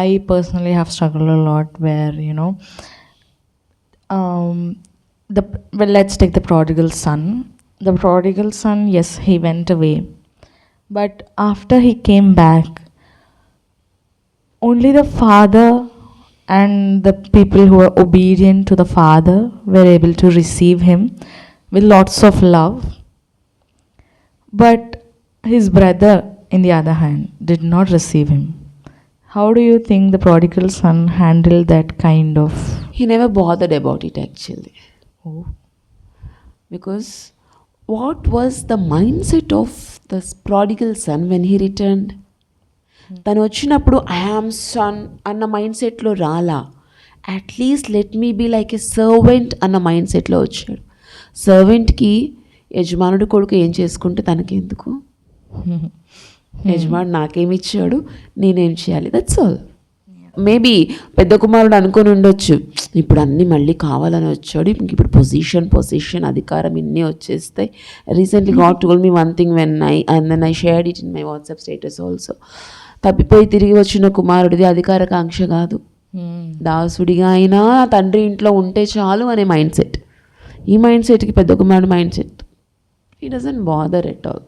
I personally have struggled a lot where, let's take the prodigal son. The prodigal son, yes, he went away. But after he came back, only the father and the people who were obedient to the father were able to receive him with lots of love. But his brother, in the other hand, did not receive him. How do you think the prodigal son handled that kind of? He never bothered about it actually. Oh. Because what was the mindset of the prodigal son when he returned? తను వచ్చినప్పుడు I am sun అన్న mind సెట్లో రాలా. At least let me be like a servant అన్న mind సెట్లో వచ్చాడు. సర్వెంట్కి యజమానుడు కొడుకు ఏం చేసుకుంటే తనకెందుకు? యజమానుడు నాకేమిచ్చాడు, నేనేం చేయాలి, దట్స్ ఆల్. మేబీ పెద్ద కుమారుడు అనుకొని ఉండొచ్చు, ఇప్పుడు అన్నీ మళ్ళీ కావాలని వచ్చాడు, ఇప్పుడు పొజిషన్ అధికారం ఇన్ని వచ్చేస్తాయి. Recently God told me one thing when and then I shared it in my WhatsApp status also. తప్పిపోయి తిరిగి వచ్చిన కుమారుడిది అధికారకాంక్ష కాదు, దాసుడిగా అయినా తండ్రి ఇంట్లో ఉంటే చాలు అనే మైండ్ సెట్. ఈ మైండ్ సెట్కి పెద్ద కుమారుడు mind set, he doesn't bother at all.